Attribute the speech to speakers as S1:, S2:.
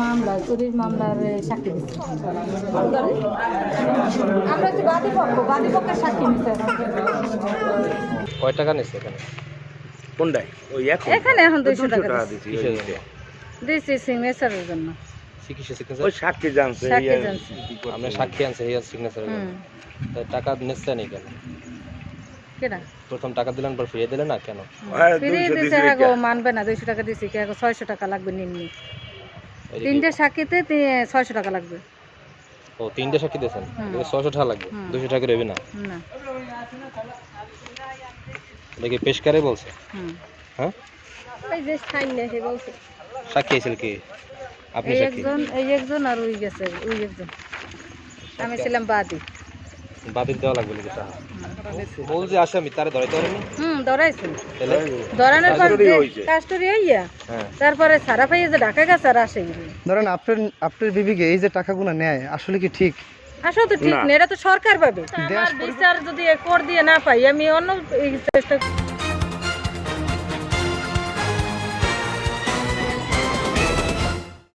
S1: মামলা চুরির মামলার সাক্ষী দিচ্ছে আমরা হচ্ছে বাদীপক্ষের সাক্ষী নিচ্ছে।
S2: কয় টাকা নিচ্ছে এখানে?
S3: কোনটায়? ওই
S1: এখানে এখন 200 টাকা দিচ্ছি সিগনেচারের জন্য।
S3: ওই সাক্ষী জানছে,
S2: আমরা সাক্ষী আনছে এই সিগনেচারের জন্য। টাকা নিচ্ছে না কেন?
S1: কেনা
S2: প্রথম টাকা দিলেন পর ফিরিয়ে দিলেন না কেন?
S1: ফিরিয়ে দিচ্ছে গো, মানবে না। 200 টাকা দিচ্ছি, কে 600 টাকা লাগবে নিম্নি। 3টে সাক্ষীতে 600 টাকা লাগবে।
S2: ও 3টে সাক্ষী দিয়েছেন, 600 টাকা লাগবে। 200 টাকা রইবে না?
S1: না।
S2: এটা কি পেশকারে বলছে? হ্যাঁ,
S1: এই যে সাইন না হে বলছে।
S2: সাক্ষী আইছিল কি? আপনি সাক্ষী?
S1: এই একজন আর ওই গেছে, ওই একজন। আমি ছিলাম বাদী।
S2: বাদী দেওয়া লাগবে নাকি টাকা? বল যে আসামি তারে ধরাইতে পারেনি?
S1: ধরাইছেন। ধরানোর পর কাস্টডি হইয়া তারপরে সারা পাইয়ে যে ঢাকা গেছে আর আসে।
S4: ধরেন আপনার বিবিকে এই যে টাকাগুলো নেয় আসলে কি ঠিক?
S1: আসলে তো ঠিক না, এটা তো সরকার পাবে। বিচার যদি কোর্ট দিয়ে না পাই, আমি অন্য চেষ্টা